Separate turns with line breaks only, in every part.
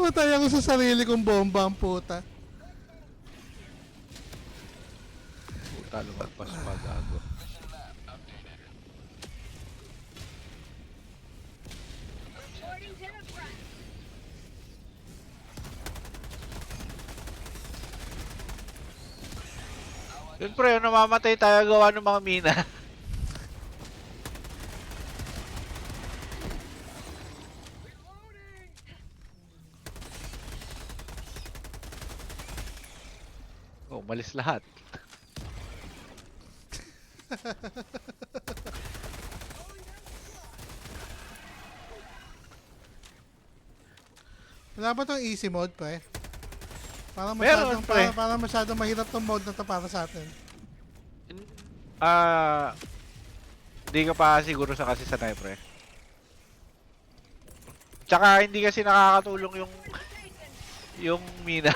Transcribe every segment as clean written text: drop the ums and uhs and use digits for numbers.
Namatay ako sa sarili kong bomba ang puta.
Puta, lumagpas pa gago. Siyempre, namamatay tayo gawa ng mga mina. Oh, umalis lahat.
Wala ba tong easy mode pa eh? Parang
Meron,
masyadong,
pre.
parang masyadong mahirap tong mode na to para sa atin.
Ah, hindi ka pa siguro sa kasi sanay, pre. Tsaka hindi kasi nakakatulong yung mina.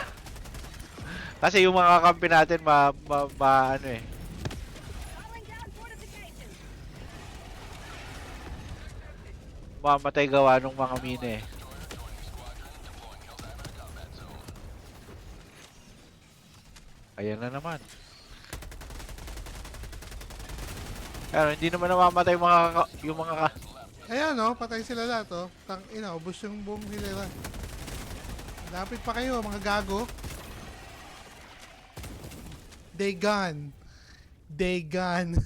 Kasi yung mga kampi natin ano eh. Mamatay gawa ng mga mina eh. Ayan na naman. Pero hindi naman namamatay yung mga
Ayan oh, patay sila lahat oh. Tang ina, ubos yung buong hilera. Lapit pa kayo mga gago. They gone. They gone.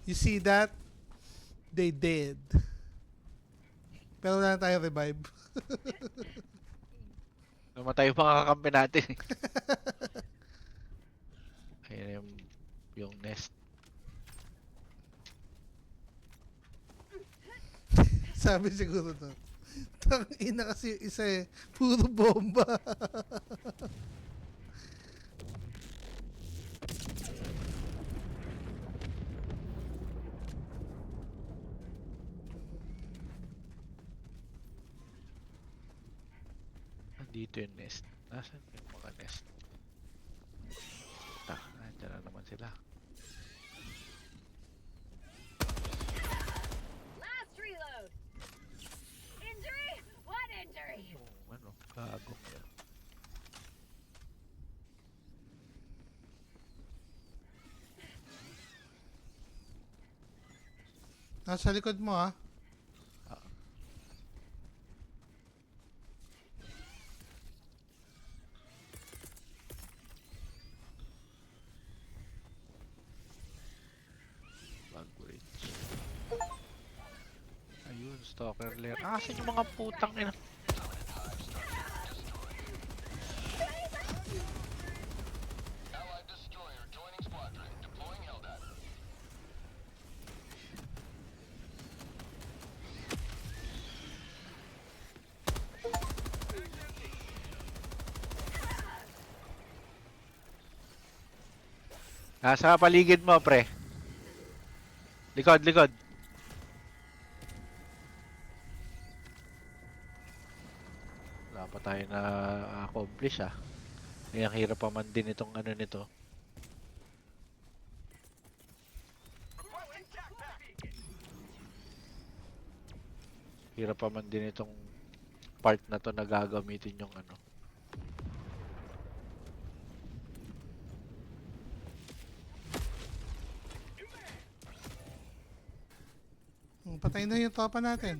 You see that? They did. Pero wala na tayo revive.
namatay yung mga kakampi natin eh. Ayan yung nest.
Sabi siguro to. Tang ina kasi yung isa eh. Puro bomba.
Nandito yung nest. Nasaan yung mga nest? Nandiyan na naman sila.
Last reload. Injury? What injury?
Oh, ano? Gago.
Nasa likod mo ah.
Bridge. Ayun, stalker lair. Asan yung mga putang ina? Nasa paligid mo, pre. Likod, likod. Wala pa tayo na accomplish ah. Ay, ang hirap pa man din itong ano nito. Hirap pa man din itong part na to na gagamitin yung ano.
Patay na yung tropa natin.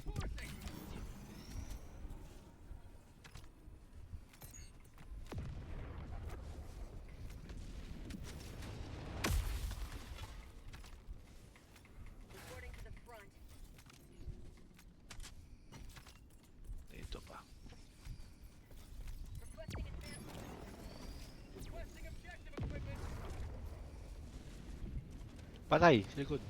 Reporting to the front.
Dito pa.
Requesting advance. Requesting objective equipment.
Patay, sa likod.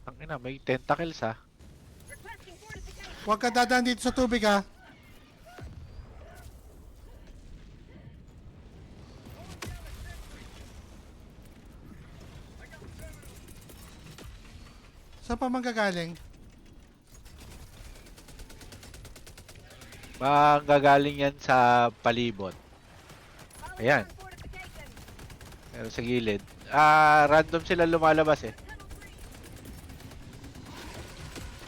Ang ina, may tentacles ah.
Requesting fortification.
Huwag ka dadaan dito sa tubig ha. Saan pa manggagaling?
Manggagaling yan sa palibot.
Calling
Ayan.
down fortifications.
Pero sa gilid. Random sila lumalabas eh.
Tunnel 3.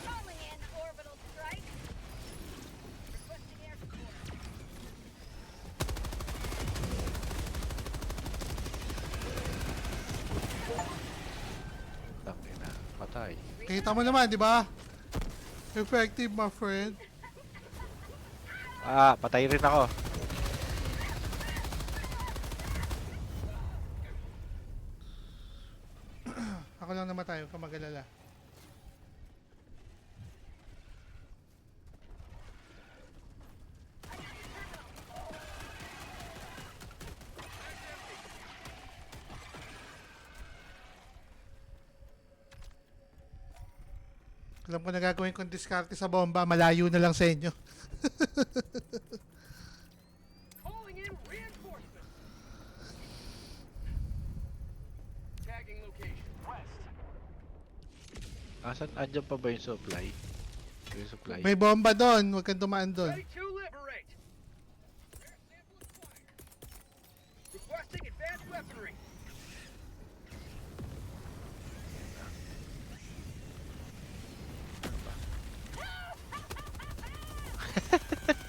Calling in orbital strike. Requesting air support.
Tangina, patay.
Kita mo naman, di ba? Effective, my friend.
Patay rin ako.
Ako lang namatay, huwag ka mag-alala. Alam ko na gagawin kong diskarte sa bomba, malayo na lang sa inyo.
Calling in reinforcements. Tagging location. West.
Andyan pa ba yung supply? Yung supply.
May bomba doon, huwag kang dumaan doon.
Ready to liberate. Air sample acquired. Requesting advanced weaponry.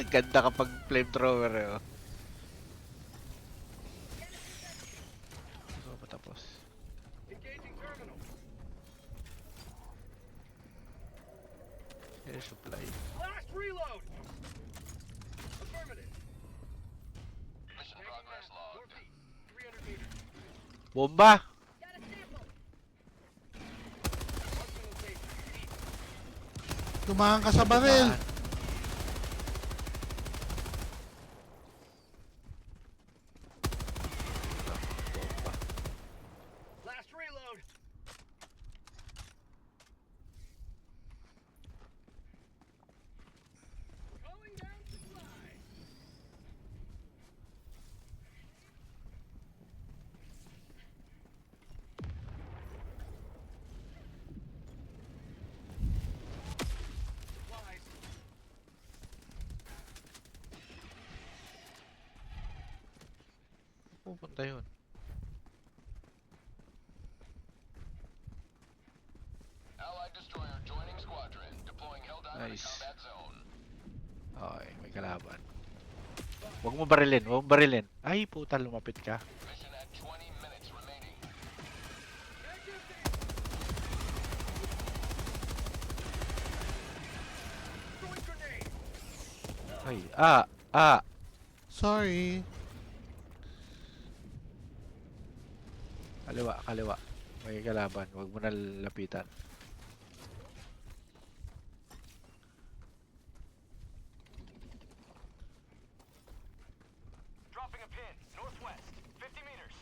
Ganda kapag flamethrower eh. Oh. So, patapos.
Engaging terminal.
Air supply.
Last reload. Affirmative.
Mission progress logged.
Northeast. 300 meters.
Bomba!
Got a sample. Marking location. East.
Dumaan ka sa baril.
Dumaan. Bomba.
Last reload. Calling down supplies. Supplies.
Pupunta yun.
Allied destroyer joining squadron. Deploying Helldiver
Nice.
to combat zone.
Okay, may kalaban. Huwag mo barilin, huwag mo barilin. Ay, puta, lumapit ka.
Mission at 20 minutes remaining.
Throwing grenade.
Ay,
Sorry.
kaliwa, kaliwa. May kalaban, huwag mo na lapitan.
Dropping a pin. Northwest. 50 meters.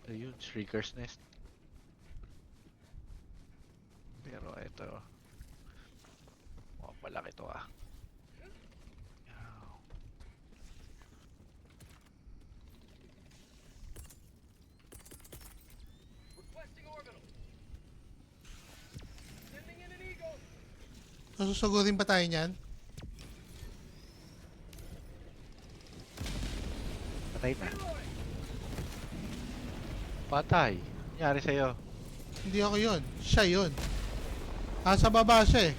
Ayun, Shrieker's Nest. Pero ito, malaki to ah.
Requesting orbital. Sending in an eagle.
Susugurin pa tayo niyan?
Patay na.
Reloading.
Patay. Nangyari sa'yo.
Hindi ako yun. Siya yun. Sa baba siya eh.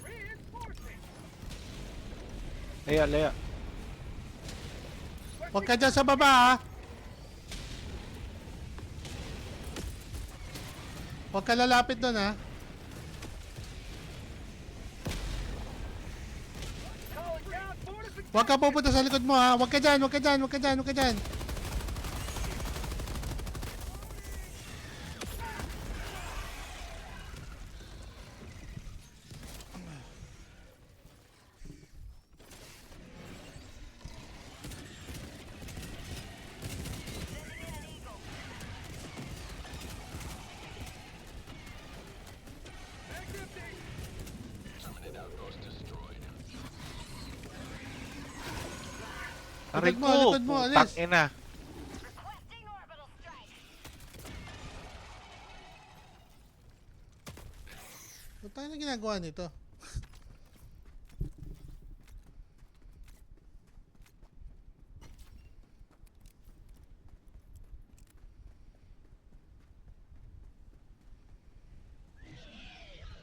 Reinforcing.
Laya, laya.
Huwag ka dyan sa baba ha. Huwag ka lalapit doon ha.
Calling down fortifications.
Huwag ka pupunta sa likod mo ha. Huwag ka dyan, huwag ka dyan, huwag ka dyan, huwag ka dyan.
Terminate outpost destroyed.
Aray
Likod mo,
ko,
likod mo, alis.
putang ina.
Requesting orbital strike.
So, tayo na ginagawa nito.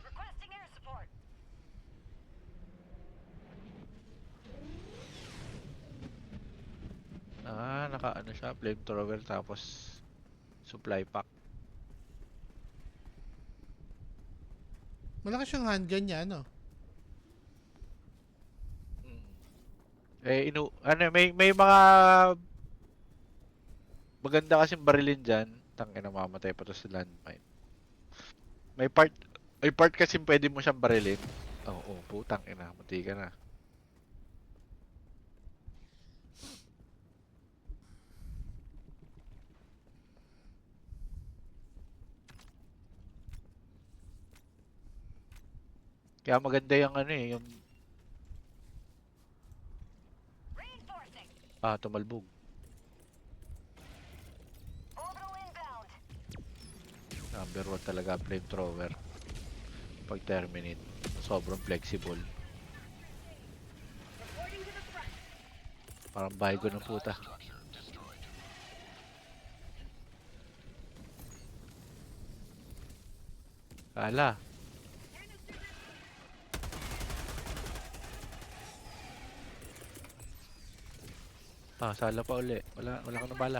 Requesting air support.
Naka ano siya, flamethrower tapos supply pack.
Malaki siyang handgun niya, ano?
Mm. Ano, may mga maganda kasing barilin diyan. Tangina, mamatay pa to sa landmine. May part may part kasi pwede mo siyang barilin. Oo, putang ina, mati ka na. Kaya maganda yung ano eh, yung
Reinforcing.
tumalbog.
Orbital inbound.
Number 1 talaga flamethrower. Pag terminate, sobrang flexible.
Reporting to the front.
Parang bahay ko ng puta.
Structure destroyed.
Kala. Sala pa uli. Wala ka na bala.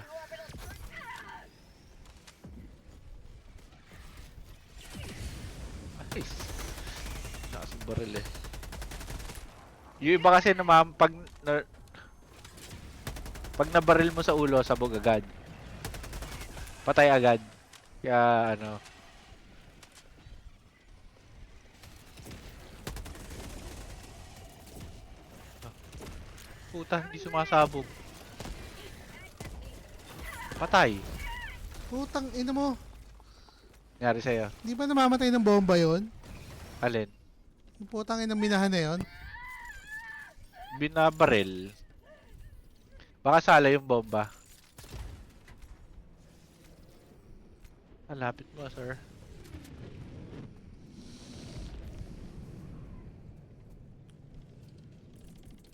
Nice. Lakas ng baril eh. Yung iba kasi naman, pag nabaril mo sa ulo, sabog agad. Patay agad. Kaya ano. Puta, hindi sumasabog. Patay.
Putang ina mo.
Nangyari sa'yo.
Di ba namamatay ng bomba yon?
Alin?
Yung putang inang minahan na yon?
Binabaril. Baka sala yung bomba. Lapit mo, sir.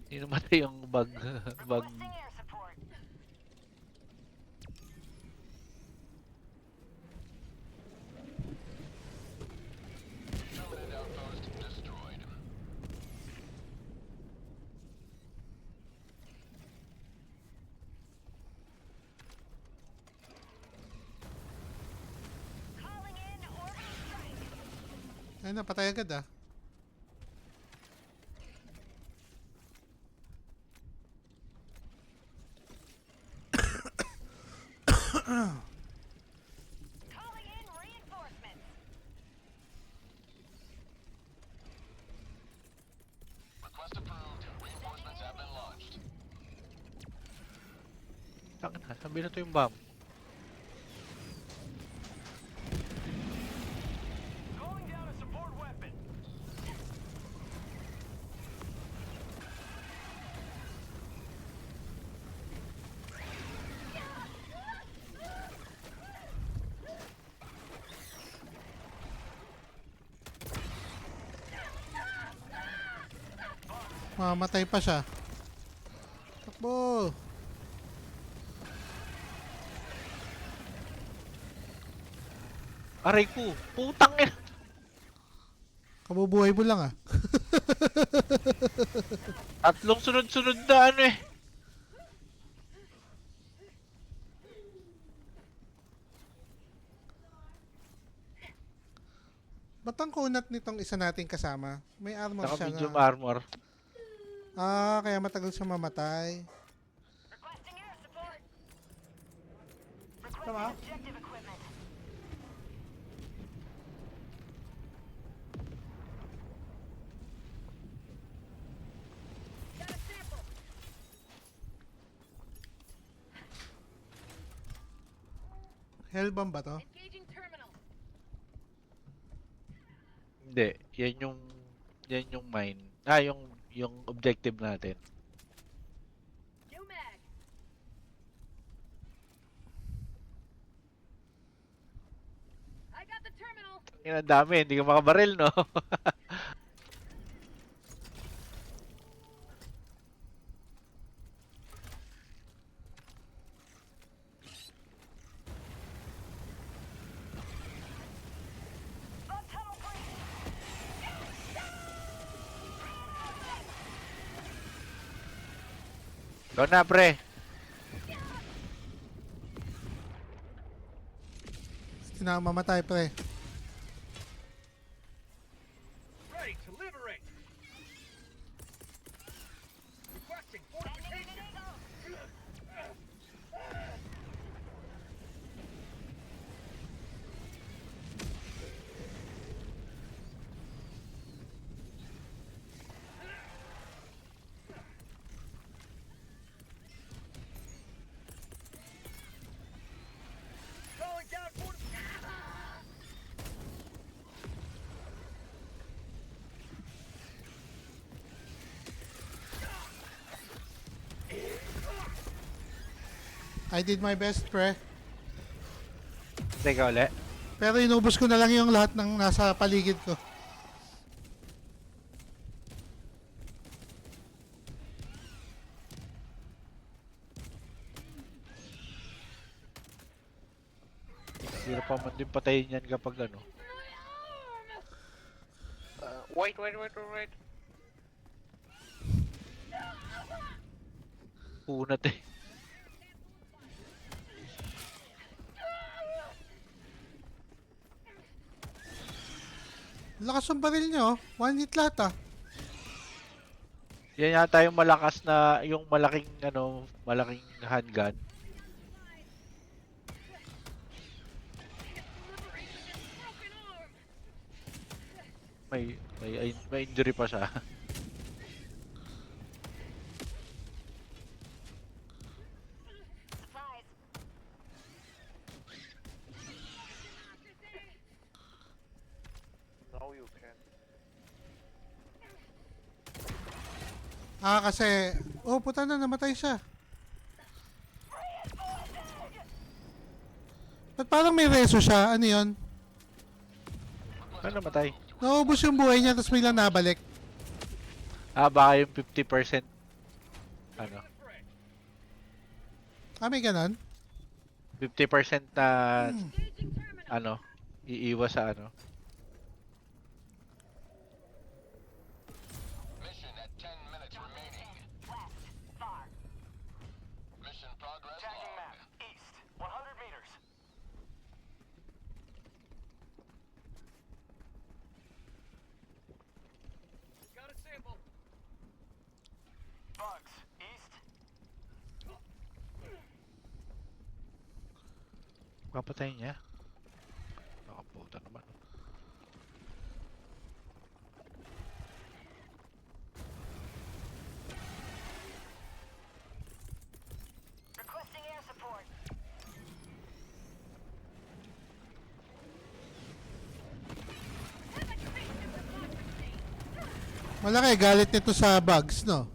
Hindi namatay yung bug. bug.
Requesting air support.
Permanent outpost destroyed.
Calling in orbital strike.
Ay, napatay agad ah.
Calling in reinforcements.
Request approved. Reinforcements have been launched.
Tangin na, sabi na to yung bomb.
Calling down a support weapon.
Mamatay pa siya. Takbo!
Aray ko, putang ina.
Kabubuhay mo lang ah.
Tatlong sunod-sunod na ano eh.
Ba't ang kunat nitong isa nating kasama? May armor
Naka
siya
medium
na.
armor.
Kaya matagal siya mamatay.
Requesting air support.
Tama?
Requesting objective equipment. Got a sample.
Hellbomb ba to?
Engaging terminal.
Hindi, yan yung mine. Yung objective natin.
New mag. I got the terminal.
Yan ang dami, hindi ka makabaril, no? Go na, pre.
Sinamamatay, pre.
Ready to liberate. Requesting fortification. Calling down fortification.
I did my best, pre.
Teka ulit.
Pero inubos ko na lang yung lahat ng nasa paligid ko.
Hirap pa man din patayin yan kapag ano. Wait. Unat eh.
Lakas ng baril nyo. One hit lahat, ah.
Yan yata yung malakas na, yung malaking ano, malaking handgun. May injury pa siya.
Supplies.
Now you can.
Ah, kasi... Oh, puta na, namatay siya. Ba't parang may reso siya? Ano yun?
Ano namatay?
Naubos yung buhay niya, tapos biglang nabalik.
Baka yung 50% ano,
Ah, may ganon?
50% na
Engaging terminal.
ano, iiwas sa ano.
Mission at 10 minutes remaining.
West. Far.
Mission progress
Tagging
log.
map. East. 100 meters. Got a sample. Bugs. East.
Papatayin niya. Nakaputa naman.
Requesting air support.
Malaki, galit nito sa bugs, no?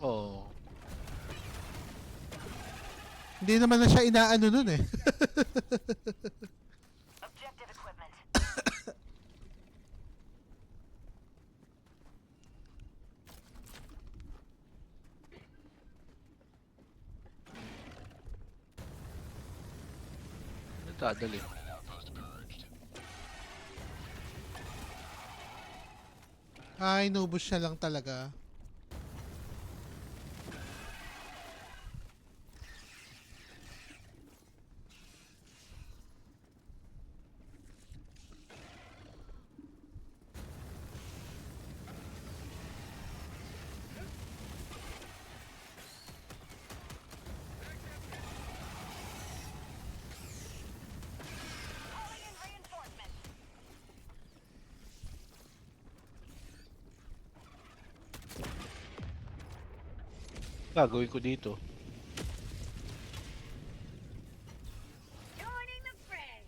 Oo.
Hindi naman na siya inaano nun, eh.
Objective equipment.
Nagdadali.
Outpost purged.
Ah, inubos siya lang talaga.
Calling in reinforcements.
Gagawin ko dito.
Joining the fray.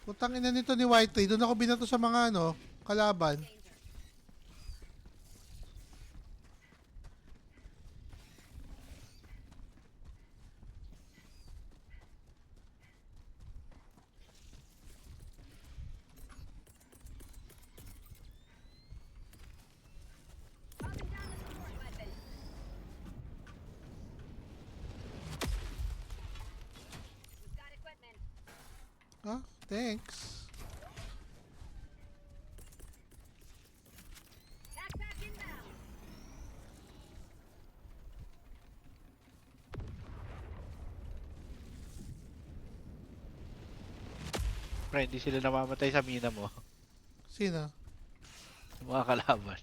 Putang ina nito ni White Tree. Doon ako binato sa mga, ano, kalaban.
Danger.
Thanks.
Backpack inbound.
Pre, hindi sila namamatay sa mina mo.
Sino?
Yung mga kalaban.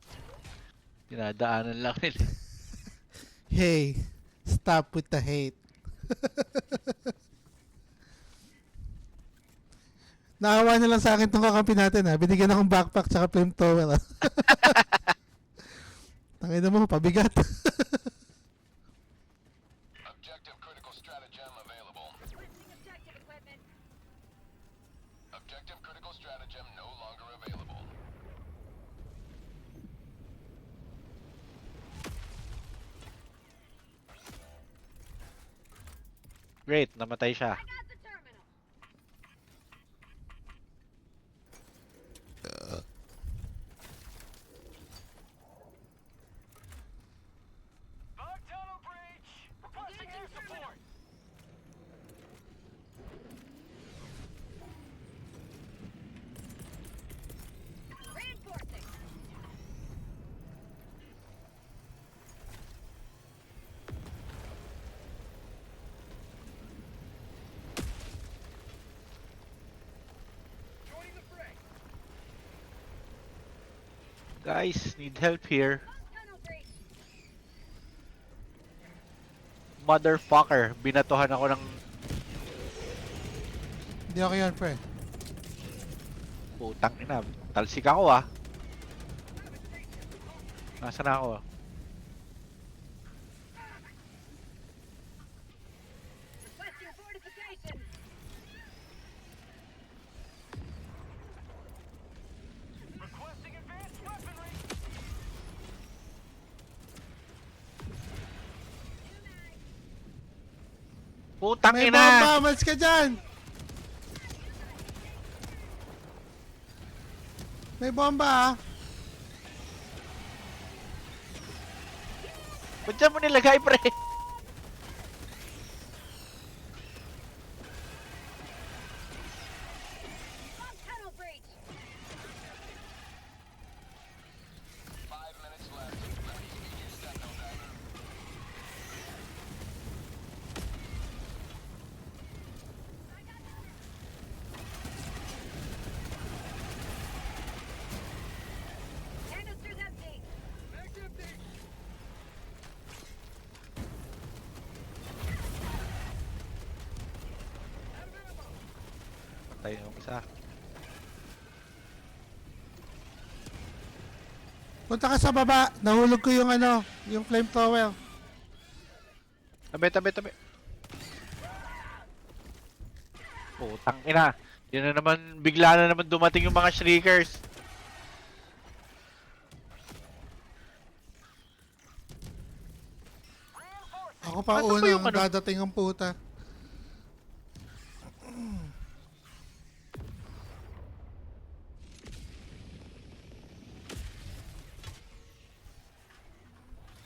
Dinadaanan lang nila.
Hey, stop with the hate. Naawa na lang sa akin tong kakampi natin ha. Binigyan akong backpack tsaka flame towel ha. Tangina mo, pabigat.
Objective critical stratagem available.
Requesting objective equipment.
Objective critical stratagem no longer available.
Great, namatay siya.
I got the terminal.
Bug tunnel breach! Requesting air support!
Reinforcing.
Joining the fray!
Guys, need help here.
Tunnel breach.
Motherfucker, binatuhan ako ng
Hindi ako yan, pre.
putang ina. Talsik ako ah. Nasaan na ako?
Requesting fortification.
Requesting advanced weaponry!
Putang
May
ina!
bomba! Malis ka dyan! May bomba ah!
Ba't dyan mo nilagay, pre?
Bug tunnel breach.
5 minutes left. Let me speed you step diver.
Canister's empty.
Mag's empty! Out of ammo!
Patay yung isa.
Punta ka sa baba. Nahulog ko yung ano, yung flame towel.
Tabi. Putang ina. Yun na naman, bigla na naman dumating yung mga shriekers.
Ako pa
Ano ba
una
yung
ang
ano?
dadating ang puta.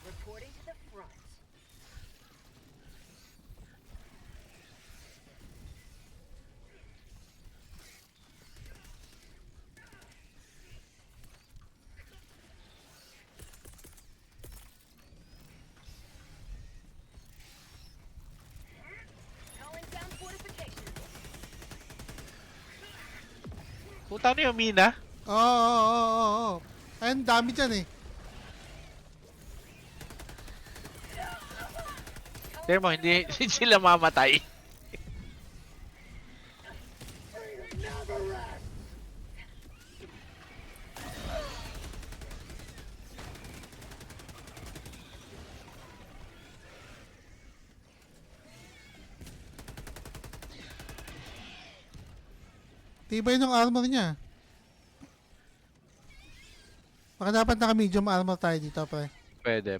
Reporting to the front. Calling down fortification.
Puta ano yung mina?
Oo. Ayun, dami dyan eh.
Tignan mo, hindi sila mamatay.
Tibay ng armor niya. Baka dapat naka-medium armor tayo dito, pre.
Pwede.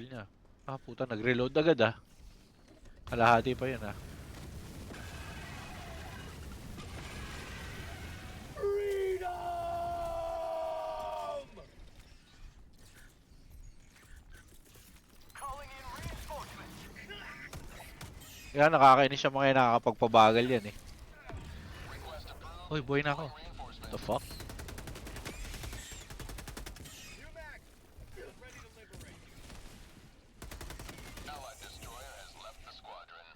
Tagal niya. Ah, puta, nag-reload agad ah. Kalahati pa yun ah.
Calling in reinforcements.
Kaya nakakainis yung mga nakakapagpabagal yan eh.
Request approved.
Uy, boy na ako.
Reinforcements.
The fuck?
New mag. Ready to liberate.
Allied destroyer has left the squadron.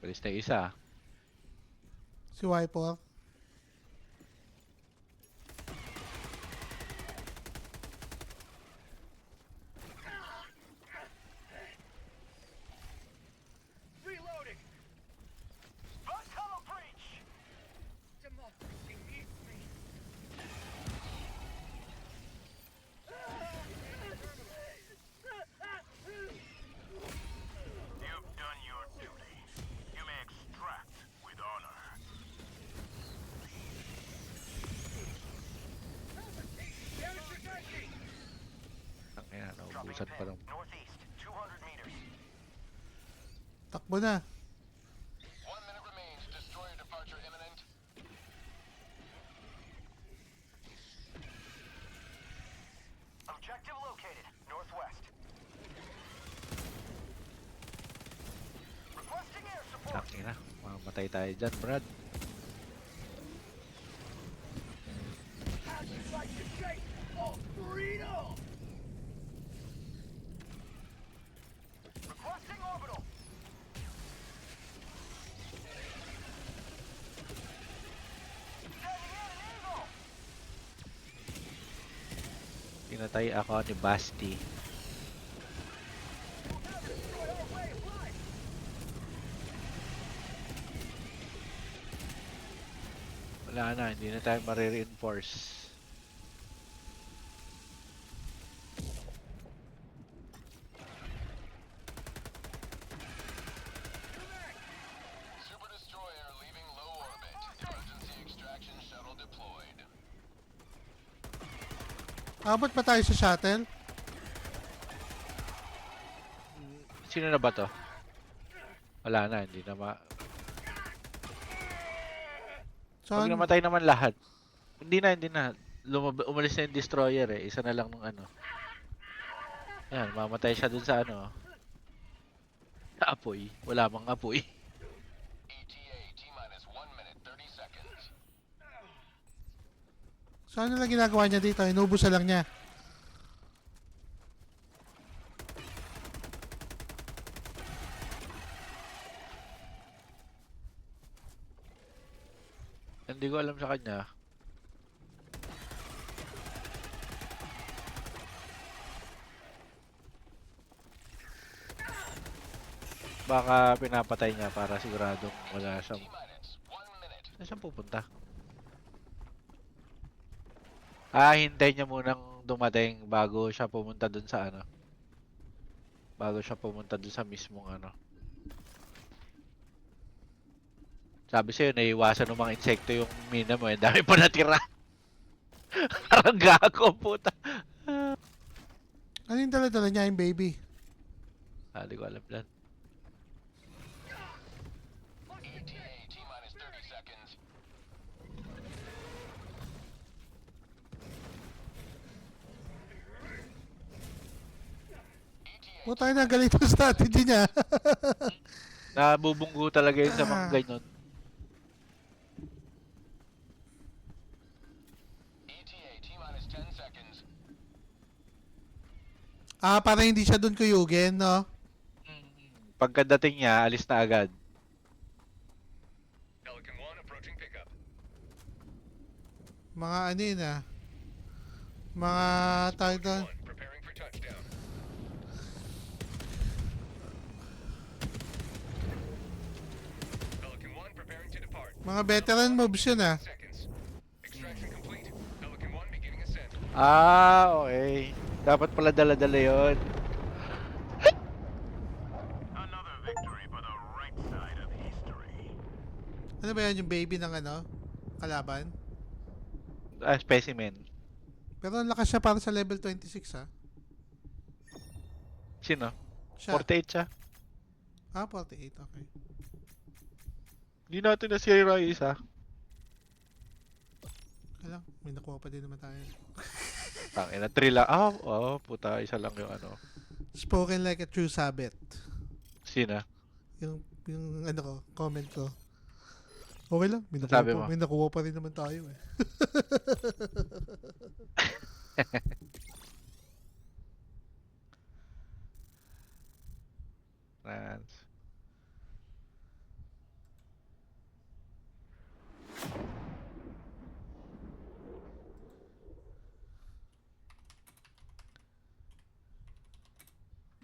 Palis na isa ah.
Si Wiper.
Reloading.
Bug tunnel breach.
Democracy needs me.
You've done your duty. You may extract with honor.
Damage to safety.
Ang ina, naubusan pa lang.
Northeast, 200 meters.
Takbo na.
1 minute remains. Destroyer departure imminent. Objective located. Northwest. Requesting air support.
Ang ina, mamatay tayo dyan, Brad.
How'd you like to shake? Oh, freedom!
Requesting orbital. Sending in an eagle.
Pinatay ako ni Basti.
Destroy our way of life!
Wala na, hindi na tayo marireinforce.
Super destroyer leaving low orbit. Emergency extraction shuttle deployed.
Abot pa tayo sa shuttle.
Sino na ba to? Wala na, hindi na ma... Pag
Saan?
namatay naman lahat. Hindi na. Umalis na yung destroyer eh. Isa na lang nung ano. Yan, mamatay siya dun sa ano. Sa apoy. Wala mang apoy.
ETA T-minus 1 minute 30 seconds.
Saan nila ginagawa niya dito? Inubusa lang niya.
Hindi ko alam sa kanya. Baka pinapatay niya para siguradong wala siyang...
T-minus 1 minute.
Saan siyang pupunta? Ah, hintay niya munang dumating bago siya pumunta dun sa ano. Bago siya pumunta dun sa mismong ano. Sabi sa'yo, naiiwasan ng mga insekto yung mina mo. Eh, dami pa natira. Parang gago, puta.
Ano yung dala-dala niya yung baby?
Ah, di ko alam lang.
ETA T-minus 30 seconds. ETA
Puta na, galit yung strategy niya.
Nabubunggo talaga yun sa mga ganyan.
ETA T-minus 10 seconds.
Para hindi siya dun kuyugin, no?
Pagkadating niya, alis na agad.
Pelican 1 approaching pickup.
Mga ano yun Mga tawag doon.
1 preparing for touchdown. Pelican 1 preparing to depart.
Mga veteran moves yun
Seconds. Extraction complete. Pelican 1 beginning ascent.
Ah, okay. Dapat pala dala-dala yun.
Another victory for the right side of history.
Ano ba yan yung baby ng ano? Kalaban?
Ah, specimen.
Pero ang lakas siya para sa level 26 ha.
Sino?
Siya.
48 siya.
48, okay.
Hindi natin nasira yung isa.
Kailang, may nakuha pa din naman tayo.
Tangina, 3 lang. Puta, isa lang yung ano.
Spoken like a true sabit.
Sino?
Yung ano ko, comment ko. Okay lang,
Sabi mo?
may nakuha pa rin naman tayo eh.
France.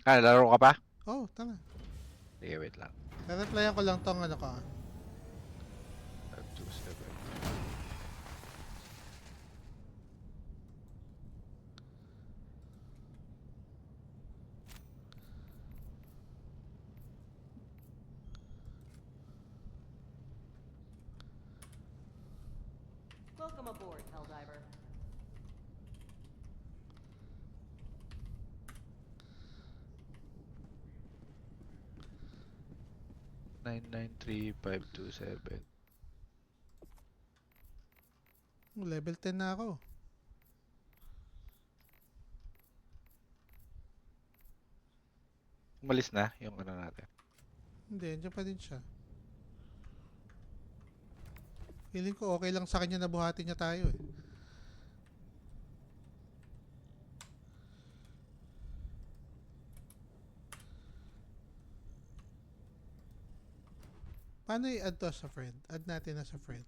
Laro ka pa?
Oh, tama.
Sige, wait lang.
Re-replyan ko lang tong ano ka.
527.
Welcome aboard, Helldiver.
Nine nine 527.
Level 10 na ako.
Umalis na yung ano natin.
Hindi, andyan pa din siya. Feeling ko okay lang sa kanya na buhatin niya tayo eh. Paano i-add to as a friend? Add natin as a friend.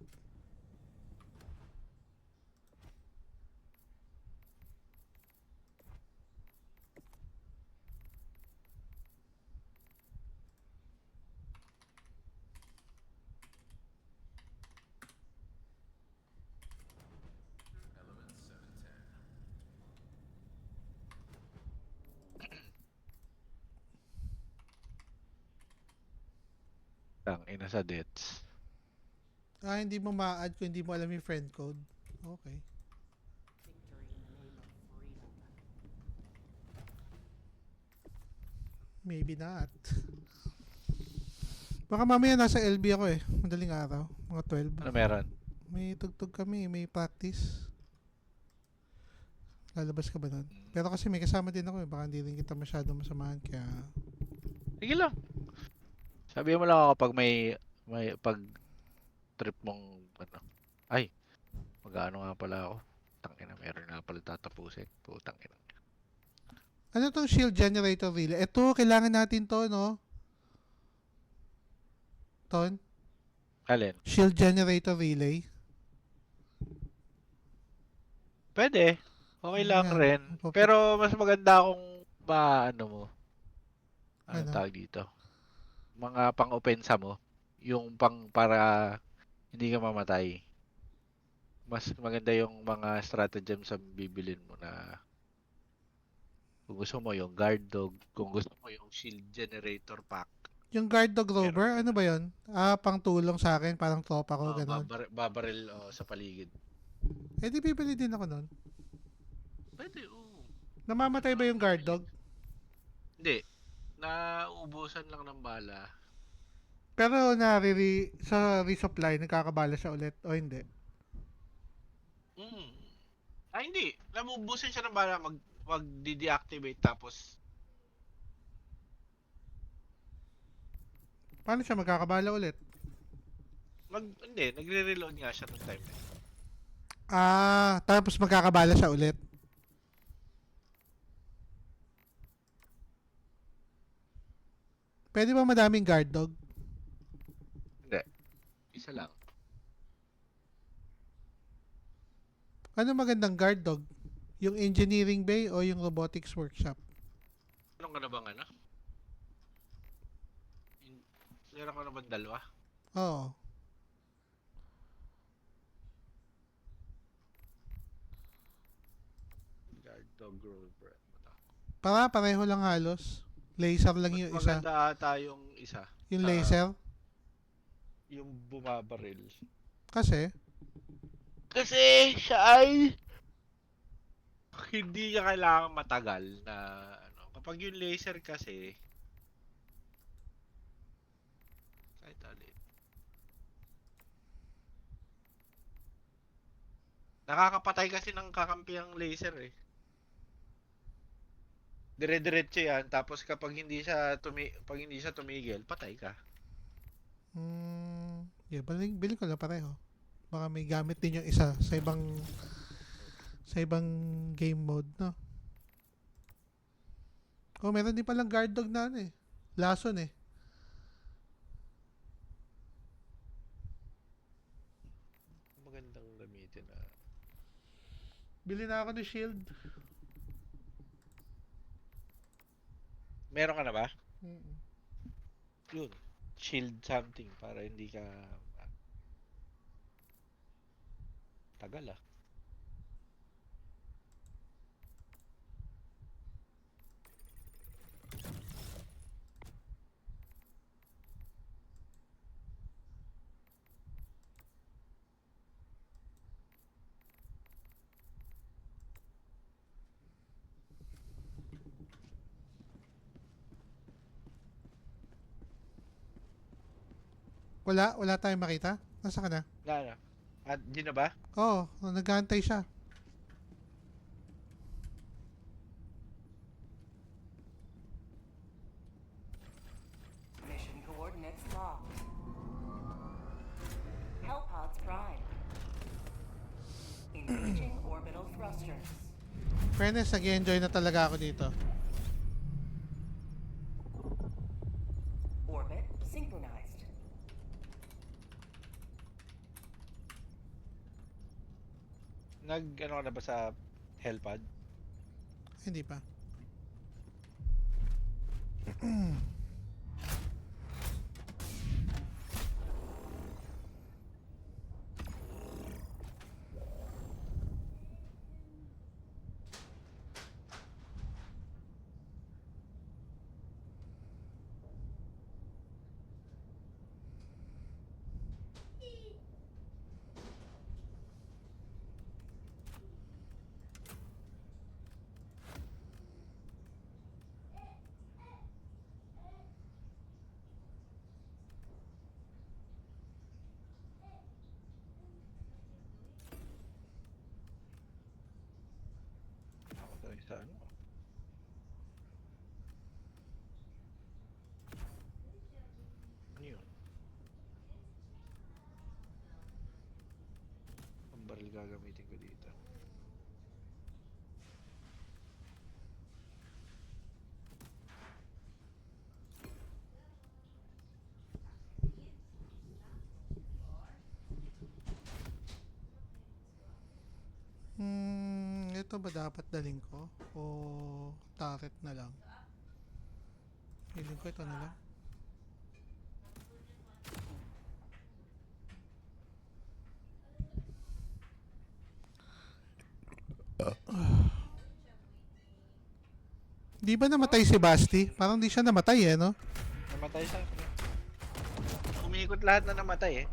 Ina sa deaths.
Hindi mo ma-add kung hindi mo alam yung friend code. Okay.
Victory in the name of freedom.
Maybe not. Baka mamaya nasa LB ako eh. Madaling araw. Mga 12.
Ano meron?
May tugtog kami. May practice. Lalabas ka ba nun? Pero kasi may kasama din ako eh. Baka hindi rin kita masyado masamahan. Kaya
Sige lang. Sabi mo lang ako pag may pag trip mong ano. Ay, mag-ano nga pala ako. Tangina, meron nga pala tatapusin. Putang ina.
ano tong shield generator relay? Ito, kailangan natin to, no? Ton?
Alin?
Shield generator relay.
Pwede. Okay lang
Yan.
rin. Pero mas maganda kung ano mo. Ano
Ano?
tawag dito? Mga pang-opensa mo. Yung para hindi ka mamatay. Mas maganda yung mga stratagems sa bibilin mo na kung gusto mo yung guard dog, kung gusto mo yung shield generator pack.
Yung guard dog rover, ano ba yun? Pang tulong sa akin, parang tropa ko, gano'n.
Babaril sa paligid.
Eh, di bibili din ako nun.
Pwede, oo.
Namamatay ba yung guard dog?
Hindi. Nauubusan lang ng bala.
Pero sa resupply, nagkakabala siya ulit, o hindi?
Hindi. Nauubusan siya ng bala mag-deactivate tapos
Paano siya magkakabala ulit?
hindi, nagre-reload nga siya ng time.
Tapos magkakabala siya ulit. Pwede ba madaming guard dog?
Hindi. Isa lang.
Ano magandang guard dog? Yung engineering bay o yung robotics workshop?
Meron ka na bang ano? Meron ka na bang dalawa?
Oo.
Guard dog rover.
Pareho lang halos. Laser lang yung isa.
Maganda ata yung isa.
Yung laser.
Yung bumabaril.
Kasi,
Kasi siya ay hindi niya kailangan matagal na ano. Kapag yung laser kasi, kahit alin. Nakakapatay kasi ng kakampi ang laser eh. Dire-diretso yan, tapos kapag hindi siya tumigil, patay ka.
Yeah, bili ko lang pareho. Baka may gamit din yung isa sa ibang game mode, no? Oh, meron din palang guard dog na ano eh. Lason eh.
Magandang gamitin na.
Bili na ako ng shield.
Meron ka na ba?
Mm.
Yun. Shield something para hindi ka tagal ah.
Wala tayong makita. Nasa ka na?
Na. At di na ba?
Oo, naghahantay siya.
Mission coordinates locked. Hellpods prime. Engaging orbital thrusters.
Fairness, nag-enjoy na talaga ako dito.
Orbit synchronized.
Ano ka na ba sa Hellpad?
Hindi pa.
Ako tayo sa ano? Ano yun? Ang baril gagamitin ko dito.
Ito ba dapat daling ko? O turret na lang? Feeling ko ito na lang. Di ba namatay si Basti? Parang di siya namatay eh, no?
Namatay siya. Umikot lahat na namatay eh.